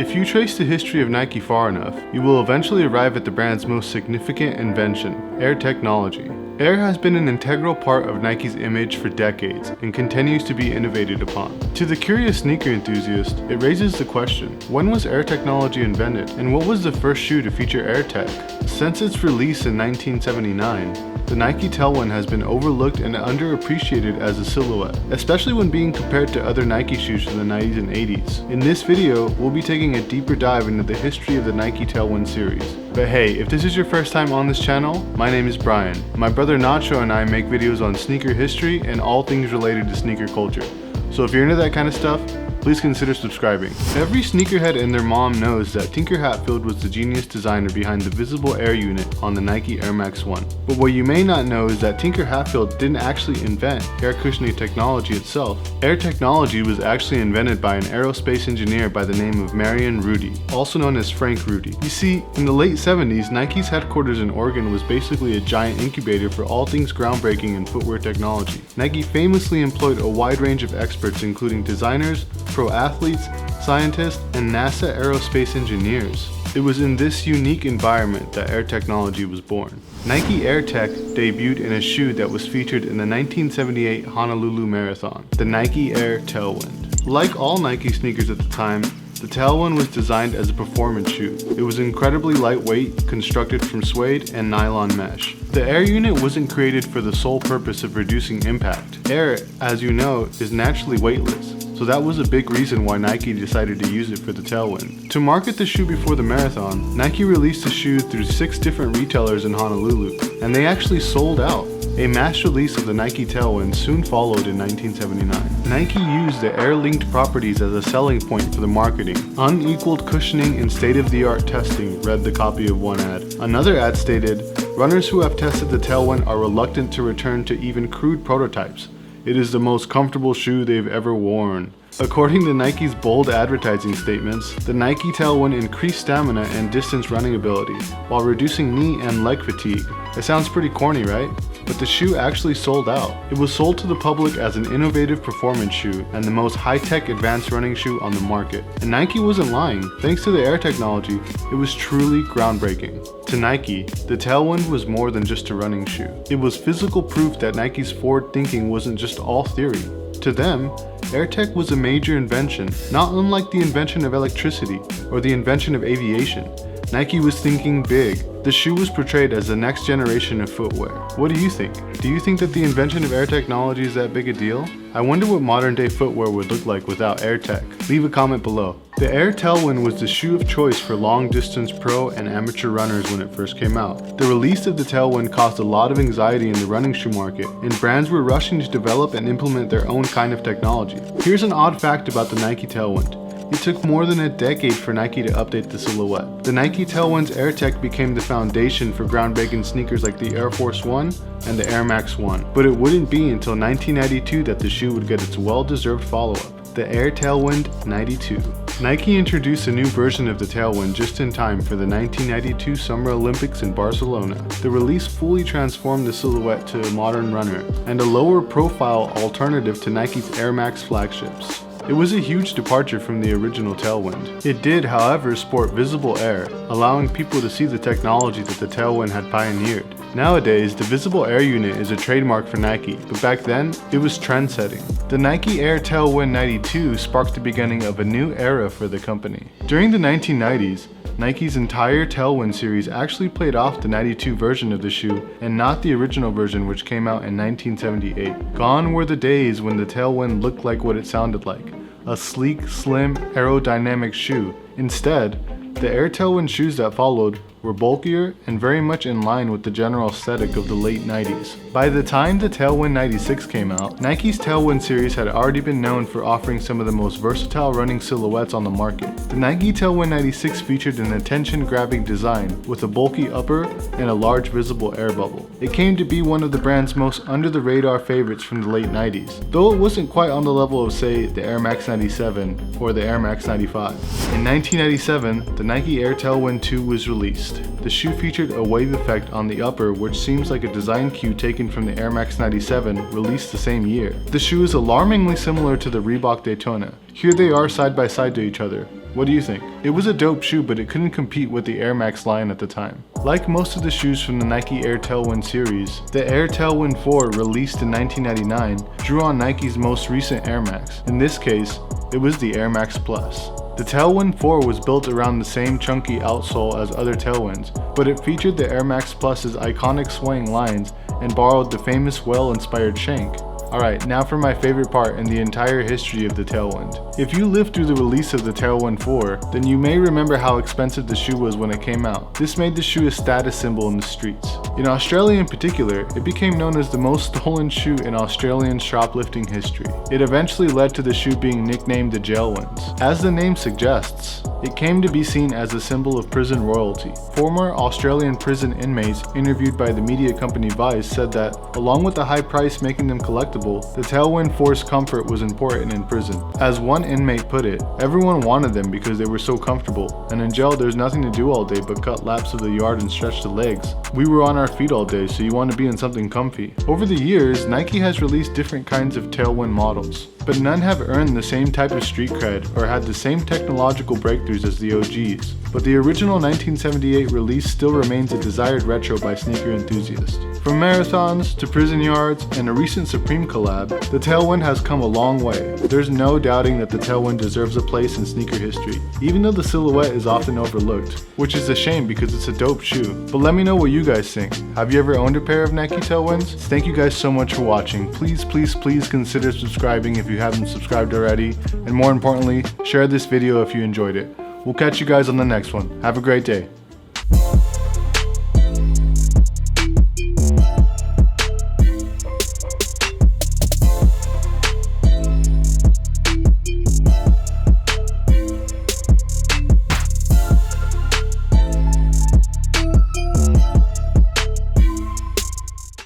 If you trace the history of Nike far enough, you will eventually arrive at the brand's most significant invention, Air technology. Air has been an integral part of Nike's image for decades and continues to be innovated upon. To the curious sneaker enthusiast, it raises the question, when was Air technology invented, and what was the first shoe to feature Air tech? Since its release in 1979, the Nike Tailwind has been overlooked and underappreciated as a silhouette, especially when being compared to other Nike shoes from the 90s and 80s. In this video, we'll be taking a deeper dive into the history of the Nike Tailwind series. But hey, if this is your first time on this channel, my name is Brian. My brother Nacho and I make videos on sneaker history and all things related to sneaker culture. So if you're into that kind of stuff, please consider subscribing. Every sneakerhead and their mom knows that Tinker Hatfield was the genius designer behind the visible air unit on the Nike Air Max 1. But what you may not know is that Tinker Hatfield didn't actually invent air cushioning technology itself. Air technology was actually invented by an aerospace engineer by the name of Marion Rudy, also known as Frank Rudy. You see, in the late 70s, Nike's headquarters in Oregon was basically a giant incubator for all things groundbreaking in footwear technology. Nike famously employed a wide range of experts including designers, pro athletes, scientists, and NASA aerospace engineers. It was in this unique environment that Air technology was born. Nike Air Tech debuted in a shoe that was featured in the 1978 Honolulu Marathon, the Nike Air Tailwind. Like all Nike sneakers at the time, the Tailwind was designed as a performance shoe. It was incredibly lightweight, constructed from suede and nylon mesh. The Air unit wasn't created for the sole purpose of reducing impact. Air, as you know, is naturally weightless. So that was a big reason why Nike decided to use it for the Tailwind. To market the shoe before the marathon, Nike released the shoe through 6 different retailers in Honolulu, and they actually sold out. A mass release of the Nike Tailwind soon followed in 1979. Nike used the air-linked properties as a selling point for the marketing. Unequaled cushioning and state-of-the-art testing, read the copy of one ad. Another ad stated, runners who have tested the Tailwind are reluctant to return to even crude prototypes. It is the most comfortable shoe they've ever worn. According to Nike's bold advertising statements, the Nike Tailwind increased stamina and distance running ability, while reducing knee and leg fatigue. It sounds pretty corny, right? But the shoe actually sold out. It was sold to the public as an innovative performance shoe and the most high-tech advanced running shoe on the market. And Nike wasn't lying. Thanks to the Air technology, it was truly groundbreaking. To Nike, the Tailwind was more than just a running shoe. It was physical proof that Nike's forward thinking wasn't just all theory. To them, Air tech was a major invention, not unlike the invention of electricity or the invention of aviation. Nike was thinking big. The shoe was portrayed as the next generation of footwear. What do you think? Do you think that the invention of air technology is that big a deal? I wonder what modern day footwear would look like without air tech. Leave a comment below. The Air Tailwind was the shoe of choice for long distance pro and amateur runners when it first came out. The release of the Tailwind caused a lot of anxiety in the running shoe market, and brands were rushing to develop and implement their own kind of technology. Here's an odd fact about the Nike Tailwind. It took more than a decade for Nike to update the silhouette. The Nike Tailwind's Air Tech became the foundation for groundbreaking sneakers like the Air Force 1 and the Air Max 1. But it wouldn't be until 1992 that the shoe would get its well-deserved follow-up, the Air Tailwind 92. Nike introduced a new version of the Tailwind just in time for the 1992 Summer Olympics in Barcelona. The release fully transformed the silhouette to a modern runner and a lower profile alternative to Nike's Air Max flagships. It was a huge departure from the original Tailwind. It did, however, sport visible air, allowing people to see the technology that the Tailwind had pioneered. Nowadays, the visible air unit is a trademark for Nike, but back then, it was trend-setting. The Nike Air Tailwind 92 sparked the beginning of a new era for the company. During the 1990s, Nike's entire Tailwind series actually played off the 92 version of the shoe and not the original version, which came out in 1978. Gone were the days when the Tailwind looked like what it sounded like, a sleek, slim, aerodynamic shoe. Instead, the Air Tailwind shoes that followed were bulkier and very much in line with the general aesthetic of the late 90s. By the time the Tailwind 96 came out, Nike's Tailwind series had already been known for offering some of the most versatile running silhouettes on the market. The Nike Tailwind 96 featured an attention-grabbing design with a bulky upper and a large visible air bubble. It came to be one of the brand's most under-the-radar favorites from the late 90s, though it wasn't quite on the level of, say, the Air Max 97 or the Air Max 95. In 1997, the Nike Air Tailwind 2 was released. The shoe featured a wave effect on the upper, which seems like a design cue taken from the Air Max 97, released the same year. The shoe is alarmingly similar to the Reebok Daytona. Here they are side by side to each other, What do you think? It was a dope shoe, but it couldn't compete with the Air Max line at the time. Like most of the shoes from the Nike Air Tailwind series, the Air Tailwind 4, released in 1999, drew on Nike's most recent Air Max. In this case, it was the Air Max Plus. The Tailwind 4 was built around the same chunky outsole as other Tailwinds, but it featured the Air Max Plus's iconic swaying lines and borrowed the famous whale-inspired shank. Alright, now for my favorite part in the entire history of the Tailwind. If you lived through the release of the Tailwind 4, then you may remember how expensive the shoe was when it came out. This made the shoe a status symbol in the streets. In Australia in particular, it became known as the most stolen shoe in Australian shoplifting history. It eventually led to the shoe being nicknamed the Jailwinds. As the name suggests, it came to be seen as a symbol of prison royalty. Former Australian prison inmates interviewed by the media company Vice said that, along with the high price making them collectible, the Tailwind 4's comfort was important in prison. As one inmate put it, everyone wanted them because they were so comfortable, and in jail there's nothing to do all day but cut laps of the yard and stretch the legs. We were on our feet all day, so you want to be in something comfy. Over the years, Nike has released different kinds of Tailwind models, but none have earned the same type of street cred or had the same technological breakthroughs as the OGs. But the original 1978 release still remains a desired retro by sneaker enthusiasts. From marathons to prison yards and a recent Supreme collab, the Tailwind has come a long way. There's no doubting that the Tailwind deserves a place in sneaker history, even though the silhouette is often overlooked, which is a shame because it's a dope shoe. But let me know what you guys think. Have you ever owned a pair of Nike Tailwinds? Thank you guys so much for watching. Please consider subscribing if you haven't subscribed already, and more importantly, share this video if you enjoyed it. We'll catch you guys on the next one. Have a great day.